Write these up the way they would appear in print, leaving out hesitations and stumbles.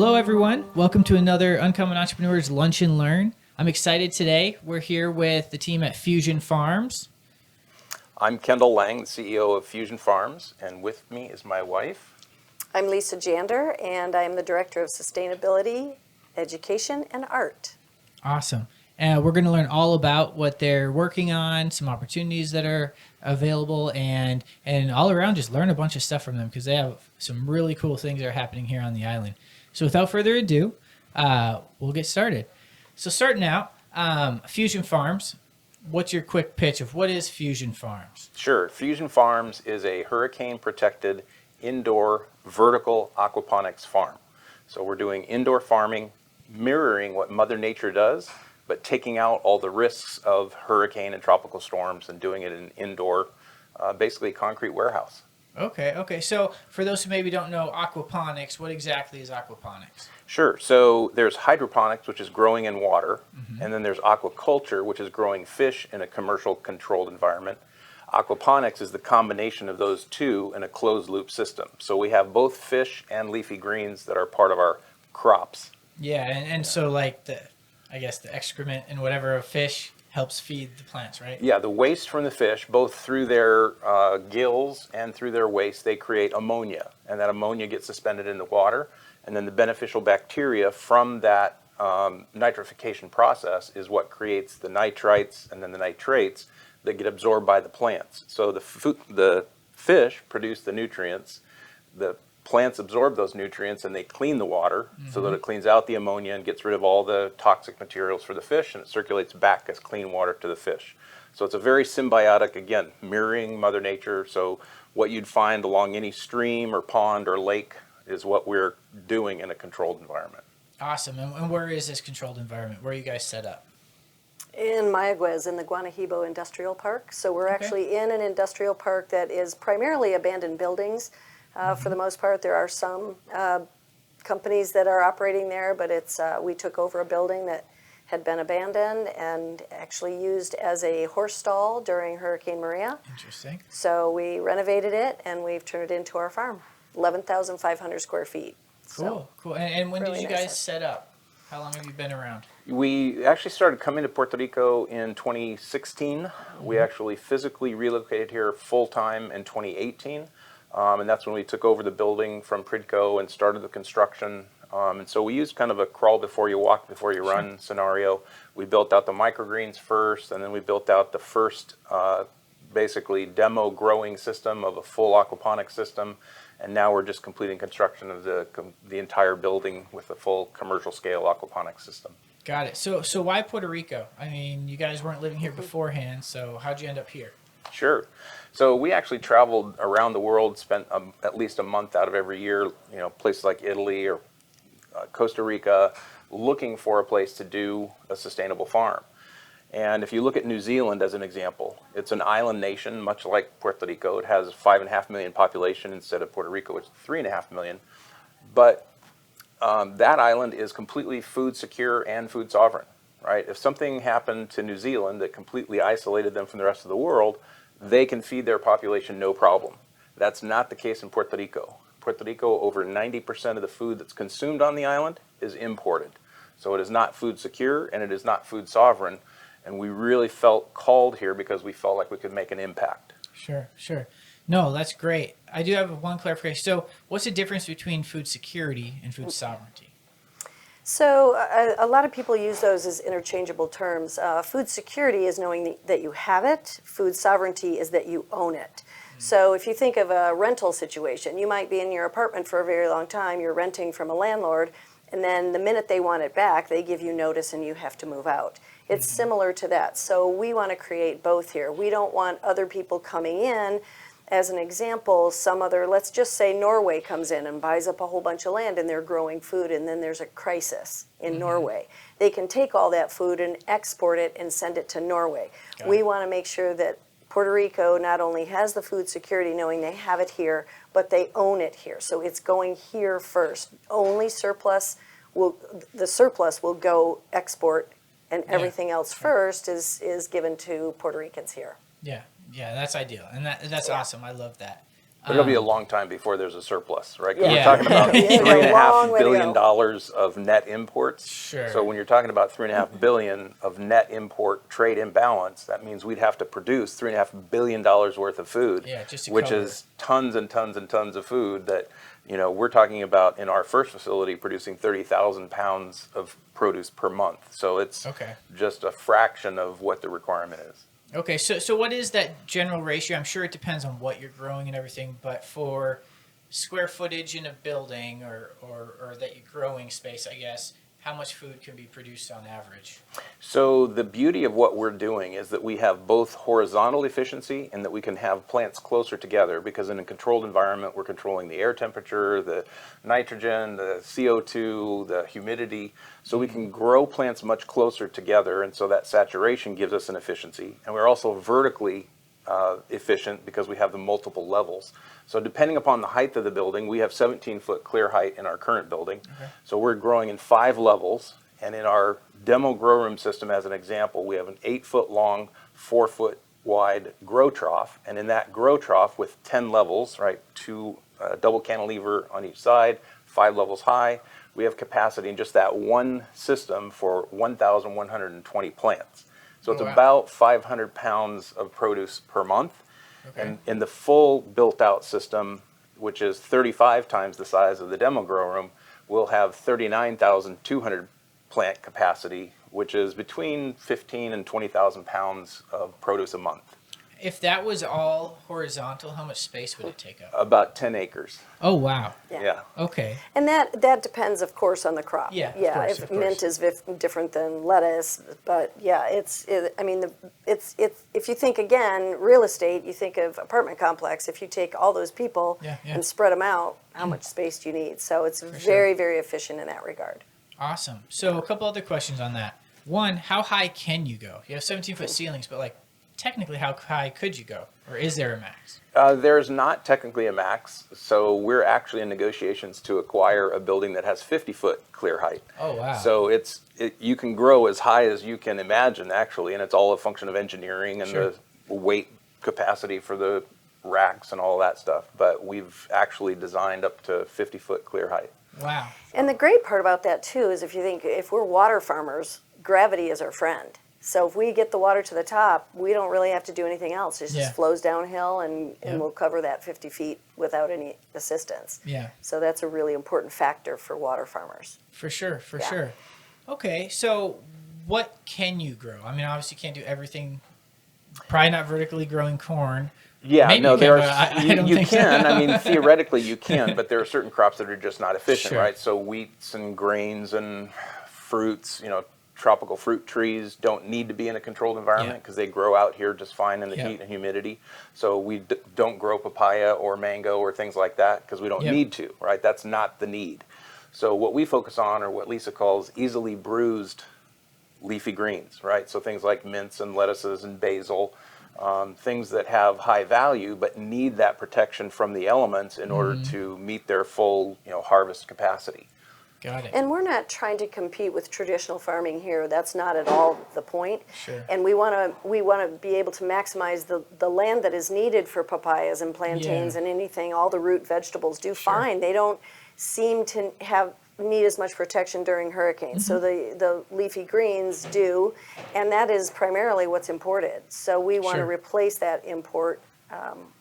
Hello, everyone. Welcome to another Uncommon Entrepreneurs Lunch and Learn. I'm excited today. We're here with the team at Fusion Farms. I'm Kendell Lang, the CEO of Fusion Farms, and with me is my wife. I'm Lisa Jander, and I'm the Director of Sustainability, Education, and Art. Awesome. We're going to learn all about what they're working on, some opportunities that are available, and all around just learn a bunch of stuff from them because they have some really cool things that are happening here on the island. So without further ado, we'll get started. So starting out, Fusion Farms, what's your quick pitch of what is Fusion Farms? Sure. Fusion Farms is a hurricane-protected indoor vertical aquaponics farm. So we're doing indoor farming, mirroring what Mother Nature does, but taking out all the risks of hurricane and tropical storms and doing it in an indoor, basically concrete warehouse. Okay. So for those who maybe don't know aquaponics, what exactly is aquaponics? Sure. So there's hydroponics, which is growing in water, and then there's aquaculture, which is growing fish in a commercial controlled environment. Aquaponics is the combination of those two in a closed loop system. So we have both fish and leafy greens that are part of our crops. Yeah, and so like the excrement and whatever of fish helps feed the plants, right? Yeah, the waste from the fish, both through their gills and through their waste, they create ammonia, and that ammonia gets suspended in the water, and then the beneficial bacteria from that nitrification process is what creates the nitrites and then the nitrates that get absorbed by the plants. So the fish produce the nutrients, the plants absorb those nutrients, and they clean the water so that it cleans out the ammonia and gets rid of all the toxic materials for the fish, and it circulates back as clean water to the fish. So it's a very symbiotic, again, mirroring Mother Nature. So what you'd find along any stream or pond or lake is what we're doing in a controlled environment. Awesome. And where is this controlled environment? Where are you guys set up? In Mayaguez, in the Guanahibo Industrial Park. So we're actually in an industrial park that is primarily abandoned buildings. For the most part, there are some companies that are operating there, but we took over a building that had been abandoned and actually used as a horse stall during Hurricane Maria. Interesting. So we renovated it, and we've turned it into our farm, 11,500 square feet. Cool. And when really did you nice. guys set up? How long have you been around? We actually started coming to Puerto Rico in 2016. We actually physically relocated here full-time in 2018. And that's when we took over the building from Pridco and started the construction. And so we used kind of a crawl before you walk, before you run scenario. We built out the microgreens first, and then we built out the first basically demo growing system of a full aquaponics system. And now we're just completing construction of the entire building with a full commercial scale aquaponics system. Got it. So why Puerto Rico? I mean, you guys weren't living here beforehand, so how'd you end up here? Sure. So we actually traveled around the world, spent at least a month out of every year, places like Italy or Costa Rica, looking for a place to do a sustainable farm. And if you look at New Zealand as an example, it's an island nation, much like Puerto Rico. It has 5.5 million population instead of Puerto Rico, which is 3.5 million. But that island is completely food secure and food sovereign, right? If something happened to New Zealand that completely isolated them from the rest of the world, they can feed their population no problem. That's not the case in Puerto Rico. Puerto Rico, over 90% of the food that's consumed on the island is imported. So it is not food secure and it is not food sovereign. And we really felt called here because we felt like we could make an impact. Sure. No, that's great. I do have one clarification. So what's the difference between food security and food sovereignty? So a lot of people use those as interchangeable terms. Food security is knowing that you have it. Food sovereignty is that you own it. So if you think of a rental situation, you might be in your apartment for a very long time, you're renting from a landlord, and then the minute they want it back, they give you notice and you have to move out. It's similar to that. So we want to create both here. We don't want other people coming in. As an example, let's just say Norway comes in and buys up a whole bunch of land and they're growing food, and then there's a crisis in Norway. They can take all that food and export it and send it to Norway. We want to make sure that Puerto Rico not only has the food security knowing they have it here, but they own it here. So it's going here first. Only the surplus will go export, and everything else first is given to Puerto Ricans here. Yeah, that's ideal, and that's awesome. I love that. But it'll be a long time before there's a surplus, right? 'Cause Yeah. we're talking about Yeah, $3.5 long way to billion go. of net imports. Sure. So when you're talking about $3.5 billion of net import trade imbalance, that means we'd have to produce $3.5 billion worth of food, Yeah, just to which cover. is tons and tons and tons of food that, we're talking about in our first facility producing 30,000 pounds of produce per month. So it's Okay. just a fraction of what the requirement is. Okay, so what is that general ratio? I'm sure it depends on what you're growing and everything, but for square footage in a building or that you're growing space, I guess, how much food can be produced on average? So the beauty of what we're doing is that we have both horizontal efficiency and that we can have plants closer together, because in a controlled environment we're controlling the air temperature, the nitrogen, the CO2, the humidity. So we can grow plants much closer together, and so that saturation gives us an efficiency. And we're also vertically efficient because we have the multiple levels. So depending upon the height of the building, we have 17-foot clear height in our current building. Okay. So we're growing in 5 levels. And in our demo grow room system, as an example, we have an 8-foot long, 4-foot wide grow trough. And in that grow trough with 10 levels, right, 2 double cantilever on each side, 5 levels high, we have capacity in just that one system for 1,120 plants. So it's Oh, wow. about 500 pounds of produce per month. Okay. And in the full built-out system, which is 35 times the size of the demo grow room, we'll have 39,200 plant capacity, which is between 15 and 20,000 pounds of produce a month. If that was all horizontal, how much space would it take up? About 10 acres. Oh, wow. Yeah. Okay. And that depends, of course, on the crop. Yeah, of Yeah, course, if of course. mint is different than lettuce, but yeah, it's if you think again, real estate, you think of apartment complex. If you take all those people Yeah, yeah. and spread them out, how much space do you need? So it's sure. very, very efficient in that regard. Awesome. So a couple other questions on that. One, how high can you go? You have 17-foot ceilings, but like technically how high could you go? Or is there a max? There's not technically a max, so we're actually in negotiations to acquire a building that has 50-foot clear height. Oh, wow. So you can grow as high as you can imagine, actually, and it's all a function of engineering and Sure. the weight capacity for the racks and all that stuff. But we've actually designed up to 50-foot clear height. Wow. And the great part about that too is if we're water farmers, gravity is our friend. So if we get the water to the top, we don't really have to do anything else. It Yeah. just flows downhill and Yeah. we'll cover that 50 feet without any assistance. Yeah. So that's a really important factor for water farmers. For sure, for Yeah. sure. Okay, so what can you grow? I mean, obviously you can't do everything. Probably not vertically growing corn. Yeah, Maybe no, you can, there but are. I don't You think so. can. I mean, theoretically, you can, but there are certain crops that are just not efficient, Sure. right? So wheats and grains and fruits, tropical fruit trees don't need to be in a controlled environment Yeah. because they grow out here just fine in the Yeah. heat and humidity. So we don't grow papaya or mango or things like that because we don't Yep. need to, right? That's not the need. So what we focus on are what Lisa calls easily bruised leafy greens, right? So things like mints and lettuces and basil, things that have high value but need that protection from the elements in order to meet their full, harvest capacity. Got it. And we're not trying to compete with traditional farming here. That's not at all the point. Sure. And we want to be able to maximize the land that is needed for papayas and plantains Yeah. and anything. All the root vegetables do Sure. fine. They don't seem to need as much protection during hurricanes. So the leafy greens do, and that is primarily what's imported. So we want to Sure. replace that import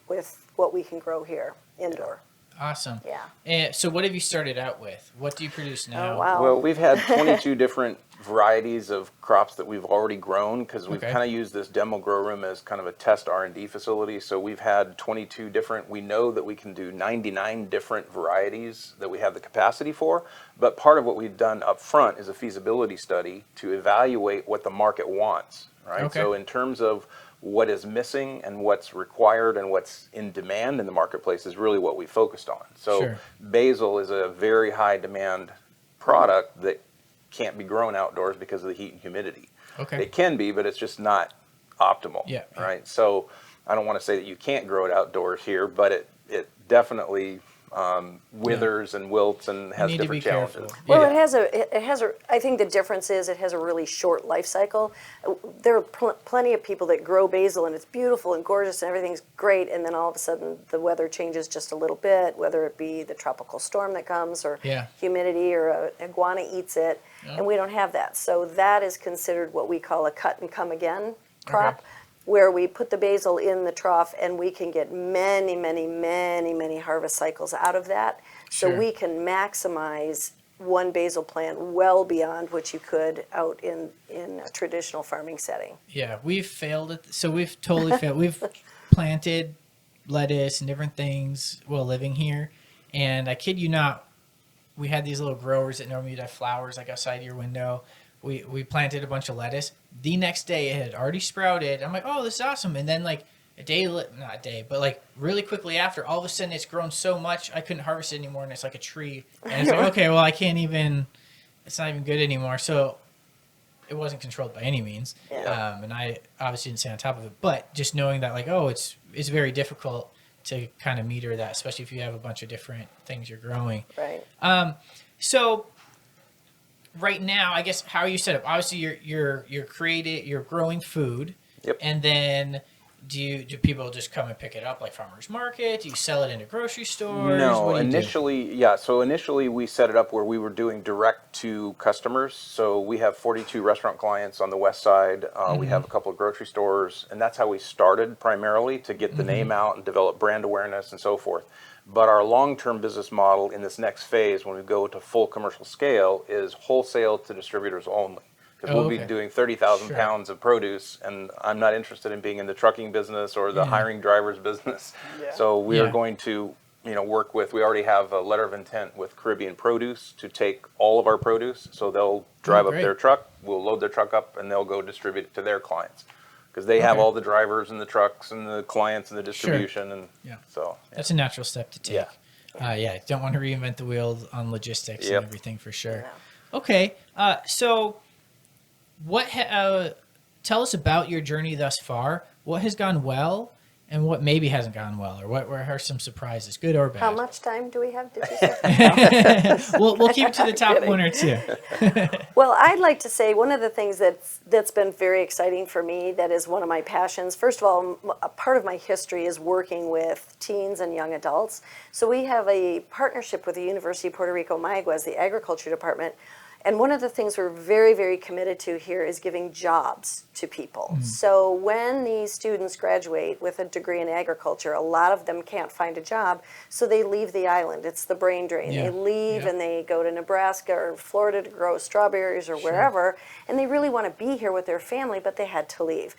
with what we can grow here indoor. Awesome. Yeah. And so what have you started out with? What do you produce now? Oh, wow. Well, we've had 22 different varieties of crops that we've already grown because we've Okay. kind of used this demo grow room as kind of a test R&D facility. So we've had 22 different, we know that we can do 99 different varieties that we have the capacity for. But part of what we've done up front is a feasibility study to evaluate what the market wants, right? Okay. So in terms of what is missing and what's required and what's in demand in the marketplace is really what we focused on. So Sure. basil is a very high demand product that can't be grown outdoors because of the heat and humidity. Okay. It can be, but it's just not optimal, Yeah, yeah. right? So I don't want to say that you can't grow it outdoors here, but it definitely withers and wilts and has need to be different challenges. careful. Well, Yeah. it has a, I think the difference is it has a really short life cycle. There are plenty of people that grow basil and it's beautiful and gorgeous and everything's great, and then all of a sudden the weather changes just a little bit, whether it be the tropical storm that comes or Yeah. humidity or a iguana eats it, and we don't have that. So that is considered what we call a cut and come again crop. Where we put the basil in the trough and we can get many harvest cycles out of that. So Sure. we can maximize one basil plant well beyond what you could out in a traditional farming setting. Yeah, we've failed at so we've totally failed. We've planted lettuce and different things while living here, and I kid you not, we had these little growers that normally would have flowers like outside your window. We planted a bunch of lettuce. The next day it had already sprouted. I'm like, oh, this is awesome. And then like not a day, but like really quickly after, all of a sudden it's grown so much I couldn't harvest it anymore, and it's like a tree. And it's like, okay, well I can't even. It's not even good anymore. So it wasn't controlled by any means, Yeah. and I obviously didn't stay on top of it. But just knowing that, like, oh, it's very difficult to kind of meter that, especially if you have a bunch of different things you're growing. Right. So right now, I guess how are you set up? Obviously, you're growing food, Yep. and then do people just come and pick it up like farmers market? Do you sell it into grocery stores? No, What do you do? initially we set it up where we were doing direct to customers. So we have 42 restaurant clients on the west side. We have a couple of grocery stores, and that's how we started primarily to get the name out and develop brand awareness and so forth. But our long-term business model in this next phase, when we go to full commercial scale, is wholesale to distributors only. Because we'll be doing 30,000 Sure. pounds of produce, and I'm not interested in being in the trucking business or the hiring drivers business. Yeah. So we are Yeah. going to, work with. We already have a letter of intent with Caribbean Produce to take all of our produce. So they'll drive up great. their truck, we'll load their truck up, and they'll go distribute it to their clients. Because they have Okay. all the drivers and the trucks and the clients and the distribution, and Yeah. so That's a natural step to take. Yeah. Don't want to reinvent the wheel on logistics Yep. and everything for sure. Yeah. Okay, so tell us about your journey thus far. What has gone well, and what maybe hasn't gone well, or what are some surprises, good or bad? How much time do we have? Did you say? We'll keep it to the top kidding. one or two. Well, I'd like to say one of the things that's been very exciting for me, that is one of my passions. First of all, a part of my history is working with teens and young adults. So we have a partnership with the University of Puerto Rico, Mayagüez, the agriculture department. And one of the things we're very committed to here is giving jobs to people. So when these students graduate with a degree in agriculture, a lot of them can't find a job, so they leave the island. It's the brain drain. Yeah. They leave Yeah. and they go to Nebraska or Florida to grow strawberries or wherever, and they really want to be here with their family, but they had to leave.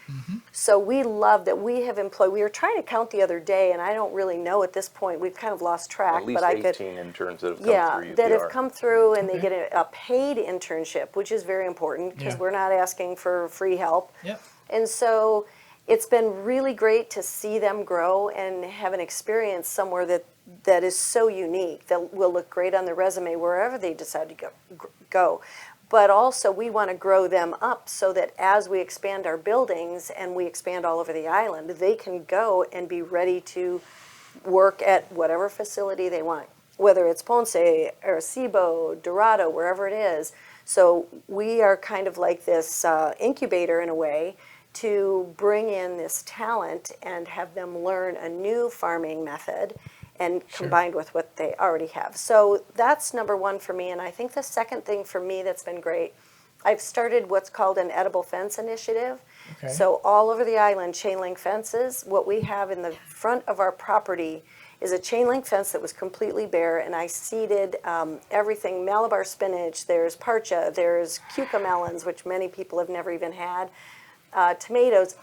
So we love that we have employed, we were trying to count the other day, and I don't really know at this point, we've kind of lost track, at least but I 18 could, interns that have come through UPR. that have come through, and they Okay. get a paid internship, which is very important because Yeah. we're not asking for free help. Yep. And so it's been really great to see them grow and have an experience somewhere that is so unique, that will look great on their resume wherever they decide to go. But also we want to grow them up so that as we expand our buildings and we expand all over the island, they can go and be ready to work at whatever facility they want, whether it's Ponce, Arecibo, Dorado, wherever it is. So we are kind of like this incubator in a way to bring in this talent and have them learn a new farming method and combined with what they already have. So that's number one for me. And I think the second thing for me that's been great, I've started what's called an edible fence initiative. Okay. So all over the island, chain link fences. What we have in the front of our property is a chain link fence that was completely bare, and I seeded everything, Malabar spinach, there's parcha, there's cucamelons, which many people have never even had, tomatoes,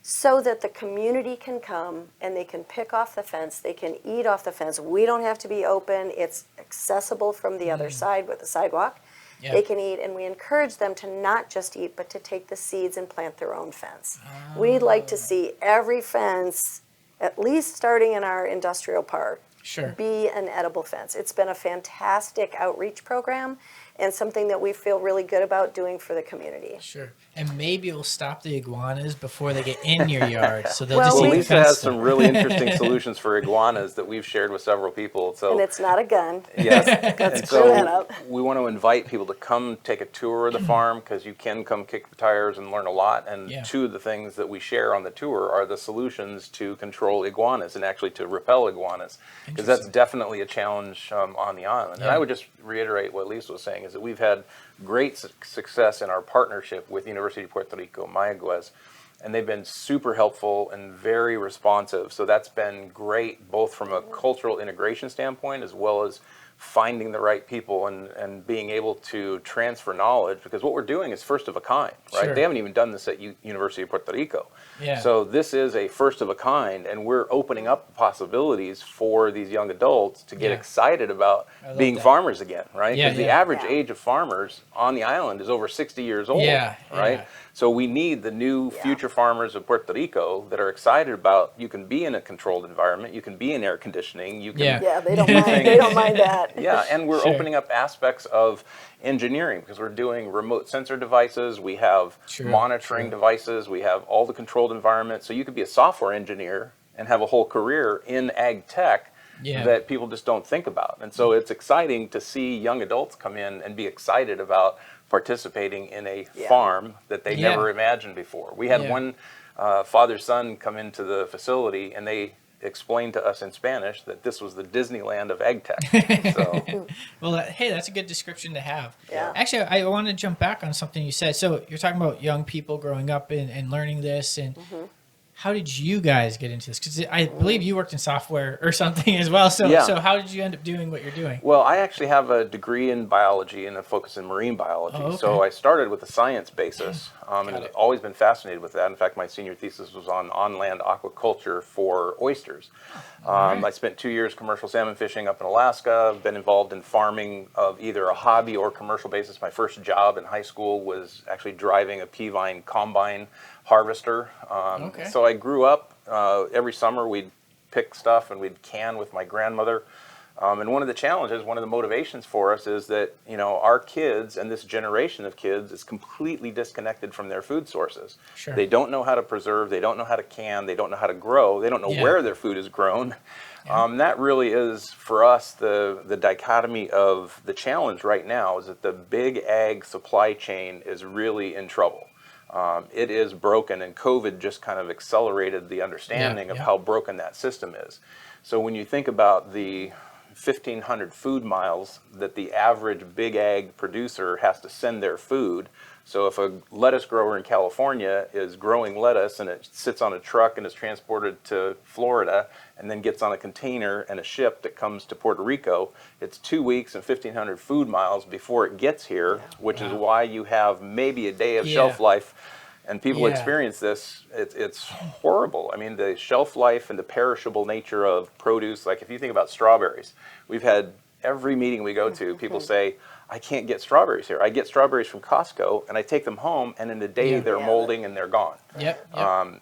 so that the community can come and they can pick off the fence, they can eat off the fence. We don't have to be open, it's accessible from the other side with the sidewalk. Yeah. They can eat, and we encourage them to not just eat, but to take the seeds and plant their own fence. We'd like to see every fence, at least starting in our industrial park, Sure. be an edible fence. It's been a fantastic outreach program and something that we feel really good about doing for the community. Sure. And maybe it'll stop the iguanas before they get in your yard. So they'll Well, just Well, eat the Lisa fence has stuff. some really interesting solutions for iguanas that we've shared with several people. So And it's not a gun. yes, Let's and clear that so up. we want to invite people to come take a tour of the farm, because you can come kick the tires and learn a lot. And Yeah. two of the things that we share on the tour are the solutions to control iguanas and actually to repel iguanas, because that's Interesting. definitely a challenge on the island. And Yeah. I would just reiterate what Lisa was saying, is that we've had great success in our partnership with University of Puerto Rico, Mayagüez, and they've been super helpful and very responsive. So that's been great, both from a cultural integration standpoint as well as finding the right people and being able to transfer knowledge, because what we're doing is first of a kind, right? Sure. They haven't even done this at University of Puerto Rico. Yeah. So this is a first of a kind, and we're opening up possibilities for these young adults to get Yeah. excited about I love being that. farmers again, right? Yeah, Because the yeah. average Yeah. age of farmers on the island is over 60 years old, Yeah, right? yeah. So we need the new Yeah. future farmers of Puerto Rico that are excited about, you can be in a controlled environment, you can be in air conditioning, you can Yeah. Yeah, they don't mind. They don't mind that. yeah, and we're Sure. opening up aspects of engineering, because we're doing remote sensor devices, we have True, monitoring true. devices, we have all the controlled environment. So you could be a software engineer and have a whole career in ag tech Yeah. that people just don't think about. And so it's exciting to see young adults come in and be excited about participating in a Yeah. farm that they Yeah. never imagined before. We had Yeah. one father-son come into the facility, and they explained to us in Spanish that this was the Disneyland of ag tech. So Well, hey, that's a good description to have. Yeah. Actually, I want to jump back on something you said. So you're talking about young people growing up and learning this. And how did you guys get into this? Because I believe you worked in software or something as well. So, Yeah. so how did you end up doing what you're doing? well, I actually have a degree in biology and a focus in marine biology. Oh, okay. So I started with a science basis, and Got I've it. always been fascinated with that. In fact, my senior thesis was on land aquaculture for oysters. Alright. I spent 2 years commercial salmon fishing up in Alaska. I've been involved in farming of either a hobby or commercial basis. My first job in high school was actually driving a pea vine combine harvester. Okay. So I grew up, every summer we'd pick stuff and we'd can with my grandmother. And one of the challenges, one of the motivations for us is that, our kids and this generation of kids is completely disconnected from their food sources. Sure. They don't know how to preserve, they don't know how to can, they don't know how to grow, they don't know Yeah. where their food is grown. Yeah. That really is, for us, the dichotomy of the challenge right now is that the big ag supply chain is really in trouble. It is broken, and COVID just kind of accelerated the understanding of yeah. how broken that system is. So when you think about the 1,500 food miles that the average big ag producer has to send their food. So if a lettuce grower in California is growing lettuce and it sits on a truck and is transported to Florida and then gets on a container and a ship that comes to Puerto Rico, it's 2 weeks and 1,500 food miles before it gets here, which is Wow. why you have maybe a day of Yeah. shelf life. And people Yeah. experience this, it's horrible. I mean, the shelf life and the perishable nature of produce, like if you think about strawberries, we've had every meeting we go to, people say, I can't get strawberries here. I get strawberries from Costco and I take them home, and in a day Yeah. they're Yeah. molding and they're gone. Yep.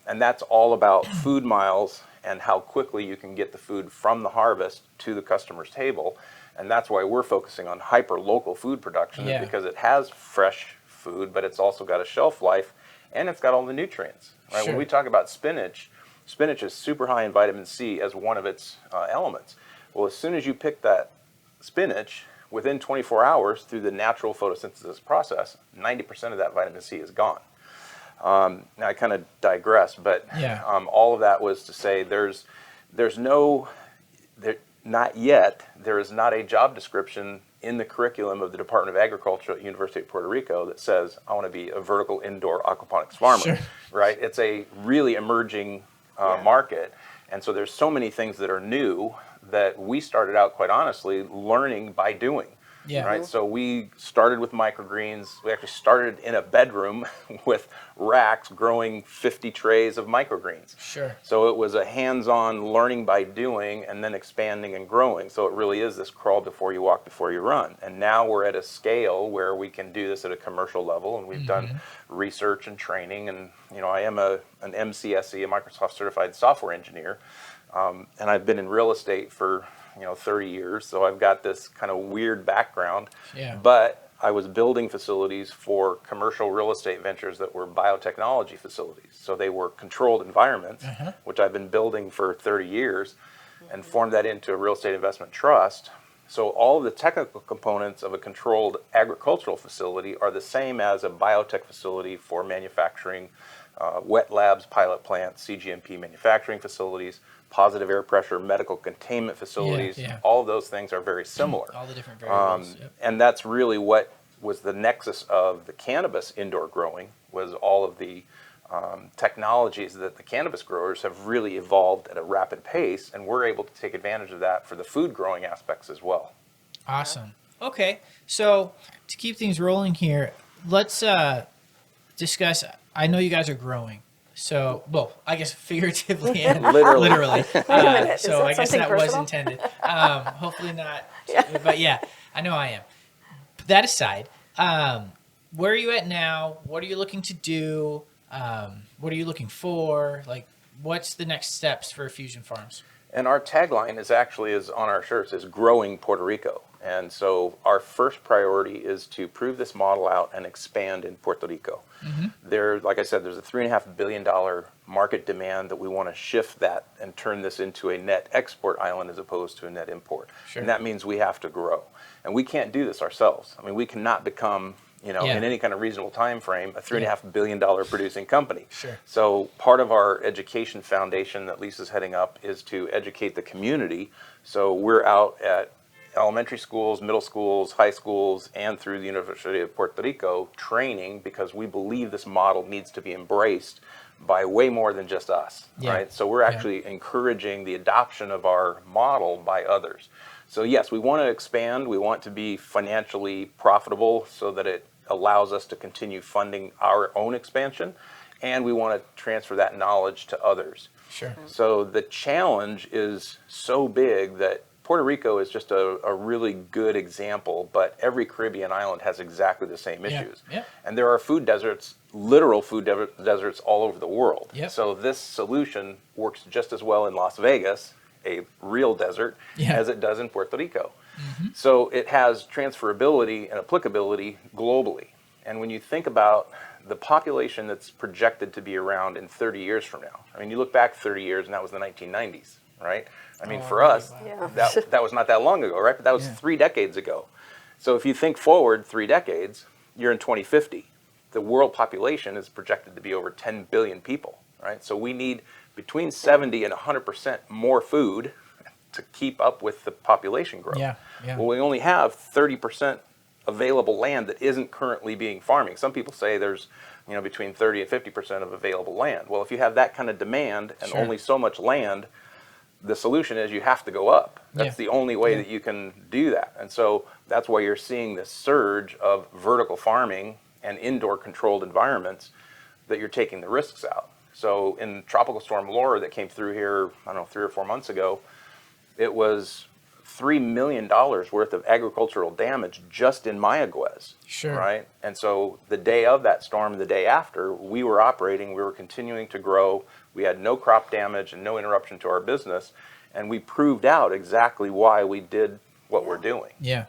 And that's all about food miles and how quickly you can get the food from the harvest to the customer's table. And that's why we're focusing on hyper local food production, Yeah. because it has fresh food, but it's also got a shelf life. And it's got all the nutrients, right? Sure. When we talk about spinach, spinach is super high in vitamin C as one of its elements. Well, as soon as you pick that spinach, within 24 hours through the natural photosynthesis process, 90% of that vitamin C is gone. Now I kind of digress, but Yeah. all of that was to say there's not yet, there is not a job description in the curriculum of the Department of Agriculture at University of Puerto Rico that says, I want to be a vertical indoor aquaponics farmer, Sure. right? It's a really emerging market. And so there's so many things that are new that we started out, quite honestly, learning by doing. Yeah. Right. So we started with microgreens. We actually started in a bedroom with racks growing 50 trays of microgreens. Sure. So it was a hands-on learning by doing and then expanding and growing. So it really is this crawl before you walk, before you run. And now we're at a scale where we can do this at a commercial level, and we've done research and training. And I am an MCSE, a Microsoft Certified Software Engineer, and I've been in real estate for 30 years. So I've got this kind of weird background. Yeah. But I was building facilities for commercial real estate ventures that were biotechnology facilities. So they were controlled environments, which I've been building for 30 years, and formed that into a real estate investment trust. So all of the technical components of a controlled agricultural facility are the same as a biotech facility for manufacturing, wet labs, pilot plants, CGMP manufacturing facilities, positive air pressure, medical containment facilities. All of those things are very similar. All the different variables. And that's really what was the nexus of the cannabis indoor growing, was all of the technologies that the cannabis growers have really evolved at a rapid pace, and we're able to take advantage of that for the food growing aspects as well. Awesome. Okay, so to keep things rolling here, let's discuss. I know you guys are growing. So, well, I guess figuratively and Literally. So I guess that was intended. Hopefully not. But yeah, I know I am. That aside, where are you at now? What are you looking to do? What are you looking for? Like, what's the next steps for Fusion Farms? And our tagline is on our shirts, is growing Puerto Rico. And so our first priority is to prove this model out and expand in Puerto Rico. Like I said, there's a $3.5 billion market demand that we want to shift that and turn this into a net export island as opposed to a net import. And that means we have to grow. And we can't do this ourselves. I mean, we cannot become, in any kind of reasonable time frame, a $3.5 billion producing company. So part of our education foundation that Lisa's heading up is to educate the community. So we're out at elementary schools, middle schools, high schools, and through the University of Puerto Rico training, because we believe this model needs to be embraced by way more than just us, right? So we're actually encouraging the adoption of our model by others. So yes, we want to expand. We want to be financially profitable so that it allows us to continue funding our own expansion, and we want to transfer that knowledge to others. So the challenge is so big that Puerto Rico is just a really good example, but every Caribbean island has exactly the same issues. And there are food deserts, literal food deserts all over the world. So this solution works just as well in Las Vegas, a real desert, as it does in Puerto Rico. So it has transferability and applicability globally. And when you think about the population that's projected to be around in 30 years from now, I mean, you look back 30 years and that was the 1990s, right? I mean, for us, that was not that long ago, right? But that was 3 decades ago. So if you think forward 3 decades, you're in 2050. The world population is projected to be over 10 billion people, right? So we need between 70 and 100% more food to keep up with the population growth. Well, we only have 30% available land that isn't currently being farming. Some people say there's between 30 and 50% of available land. Well, if you have that kind of demand and only so much land, the solution is you have to go up. That's the only way that you can do that. And so that's why you're seeing this surge of vertical farming and indoor controlled environments, that you're taking the risks out. So in Tropical Storm Laura that came through here, I don't know, 3 or 4 months ago, it was $3 million worth of agricultural damage just in Mayaguez, right? And so the day of that storm, the day after, we were operating, we were continuing to grow. We had no crop damage and no interruption to our business, and we proved out exactly why we did what we're doing. In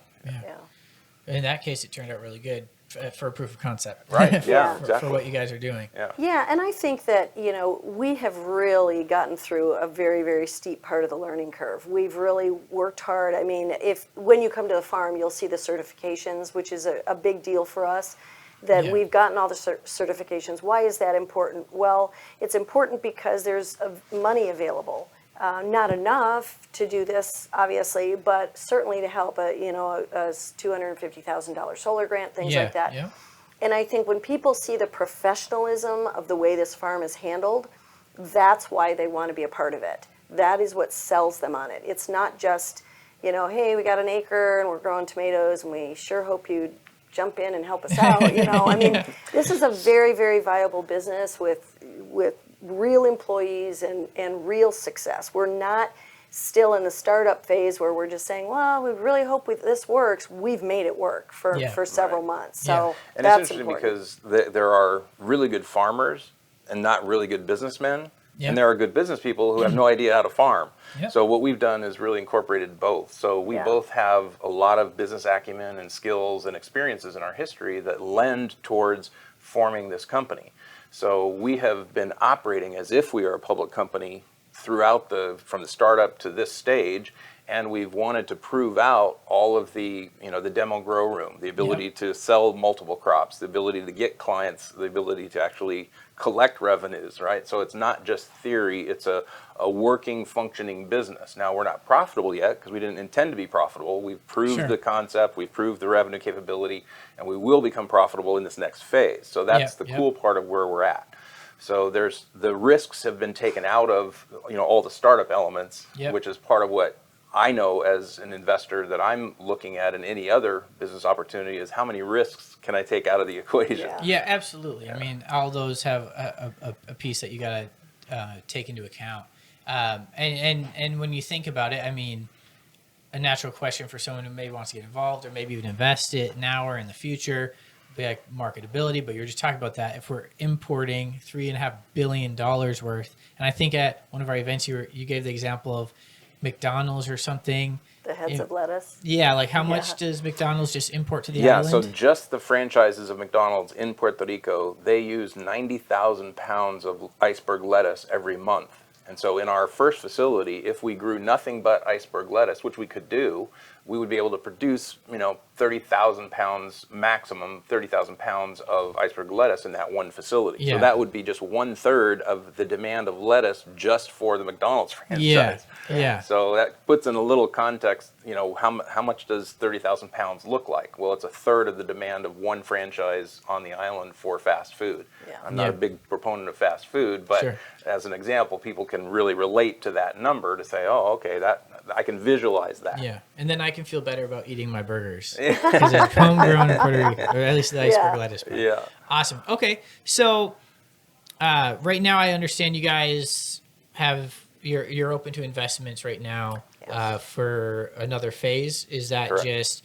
that case, it turned out really good for a proof of concept. Right, exactly. For what you guys are doing. And I think that, we have really gotten through a very, very steep part of the learning curve. We've really worked hard. I mean, when you come to the farm, you'll see the certifications, which is a big deal for us, that we've gotten all the certifications. Why is that important? Well, it's important because there's money available. Not enough to do this, obviously, but certainly to help a $250,000 solar grant, things like that. And I think when people see the professionalism of the way this farm is handled, that's why they want to be a part of it. That is what sells them on it. It's not just, hey, we got an acre and we're growing tomatoes and we sure hope you jump in and help us out. I mean, this is a very, very viable business with real employees and real success. We're not still in the startup phase where we're just saying, well, we really hope this works. We've made it work for several months. So and that's it's interesting important. because there are really good farmers and not really good businessmen, Yep. And there are good business people who have no idea how to farm. Yep. So what we've done is really incorporated both. So we Yeah. both have a lot of business acumen and skills and experiences in our history that lend towards forming this company. So we have been operating as if we are a public company throughout from the startup to this stage, and we've wanted to prove out all of the demo grow room, the ability to sell multiple crops, the ability to get clients, the ability to actually collect revenues, right? So it's not just theory, it's a working, functioning business. Now, we're not profitable yet because we didn't intend to be profitable. We've proved the concept, we've proved the revenue capability, and we will become profitable in this next phase. So that's the cool part of where we're at. So the risks have been taken out of all the startup elements, which is part of what I know as an investor that I'm looking at in any other business opportunity is how many risks can I take out of the equation? Yeah, absolutely. I mean, all those have a piece that you got to take into account. And when you think about it, I mean, a natural question for someone who maybe wants to get involved or maybe even invest it now or in the future would be like marketability. But you're just talking about that. If we're importing $3.5 billion worth, and I think at one of our events you gave the example of McDonald's or something. The heads of lettuce. Yeah, like how much does McDonald's just import to the island? island? So just the franchises of McDonald's in Puerto Rico, they use 90,000 pounds of iceberg lettuce every month. And so in our first facility, if we grew nothing but iceberg lettuce, which we could do, we would be able to produce, 30,000 pounds maximum, 30,000 pounds of iceberg lettuce in that one facility. So that would be just 1/3 of the demand of lettuce just for the McDonald's franchise. Yeah. So that puts in a little context, how much does 30,000 pounds look like? Well, it's 1/3 of the demand of one franchise on the island for fast food. Yeah. I'm not a big proponent of fast food, but as an example, people can really relate to that number to say, oh, okay, that I can visualize that. Yeah, and then I can feel better about eating my burgers because it's homegrown in Puerto Rico, or at least the iceberg lettuce. Yeah. Awesome. Okay, so right now I understand you guys you're open to investments right now for another phase. Is that just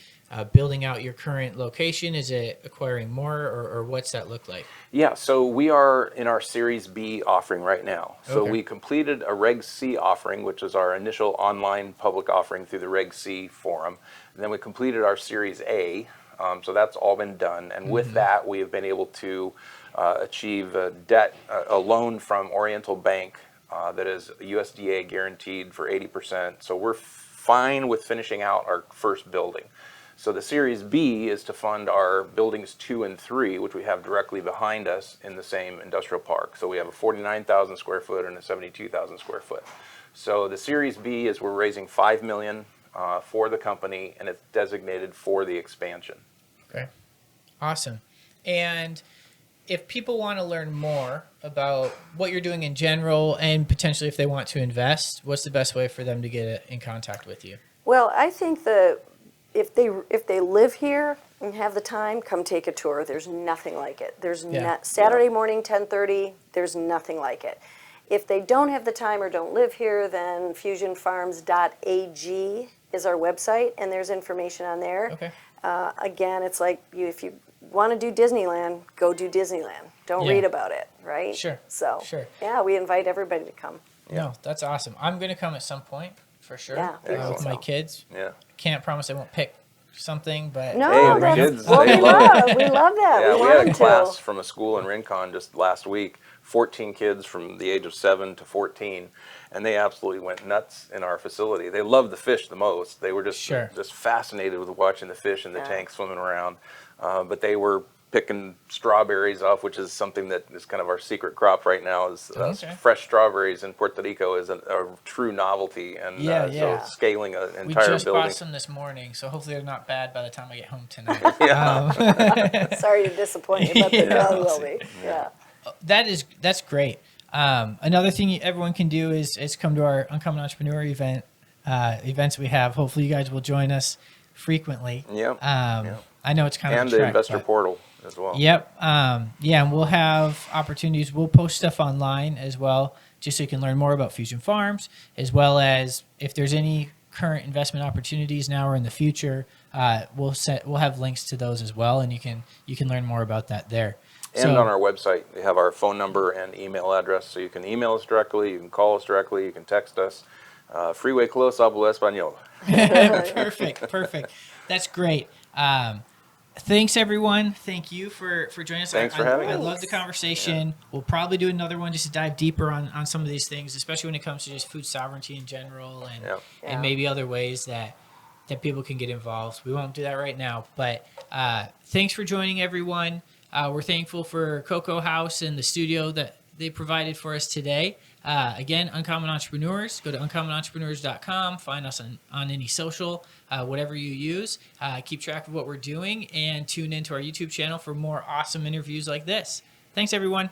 building out your current location? Is it acquiring more, or what's that look like? Yeah, so we are in our Series B offering right now. So we completed a Reg C offering, which is our initial online public offering through the Reg C forum. And then we completed our Series A, so that's all been done. And with that, we have been able to achieve a loan from Oriental Bank that is USDA guaranteed for 80%. So we're fine with finishing out our first building. So the Series B is to fund our buildings 2 and 3, which we have directly behind us in the same industrial park. So we have a 49,000 square foot and a 72,000 square foot. So the Series B is we're raising $5 million for the company, and it's designated for the expansion. Okay, awesome. And if people want to learn more about what you're doing in general, and potentially if they want to invest, what's the best way for them to get in contact with you? Well, I think if they live here and have the time, come take a tour. There's nothing like it. There's Saturday morning, 10:30. There's nothing like it. If they don't have the time or don't live here, then fusionfarms.ag is our website, and there's information on there. Okay. Again, it's like if you want to do Disneyland, go do Disneyland. Don't read about it, right? Sure. So, Sure. yeah, we invite everybody to come. No, that's awesome. I'm going to come at some point for sure with my kids. Yeah. Can't promise I won't pick something, but No, the kids, well, they we love love that. Yeah, we we want had a them class to. from a school in Rincon just last week, 14 kids from the age of 7 to 14, and they absolutely went nuts in our facility. They loved the fish the most. They were just fascinated with watching the fish in the tank swimming around, but they were picking strawberries off, which is something that is kind of our secret crop right now. Is fresh strawberries in Puerto Rico is a true novelty, and so scaling an entire building. We just bought some this morning, so hopefully they're not bad by the time I get home tonight. Sorry to disappoint you, but they probably will be. Yeah. That's great. Another thing everyone can do is come to our Uncommon Entrepreneur events we have. Hopefully you guys will join us frequently. I know it's kind of and the investor portal as well. Yep. And we'll have opportunities. We'll post stuff online as well, just so you can learn more about Fusion Farms, as well as if there's any current investment opportunities now or in the future, we'll have links to those as well, and you can learn more about that there. And on our website, we have our phone number and email address, so you can email us directly, you can call us directly, you can text us. Freeway Close, hablo español. Perfect. That's great. Thanks, everyone. Thank you for joining us. Thanks for having I us. love the conversation. We'll probably do another one just to dive deeper on some of these things, especially when it comes to just food sovereignty in general and Yeah. and maybe other ways that people can get involved. We won't do that right now, but thanks for joining, everyone. We're thankful for Cocoa House and the studio that they provided for us today. Again, Uncommon Entrepreneurs. Go to uncommonentrepreneurs.com. Find us on any social, whatever you use. Keep track of what we're doing and tune into our YouTube channel for more awesome interviews like this. Thanks, everyone.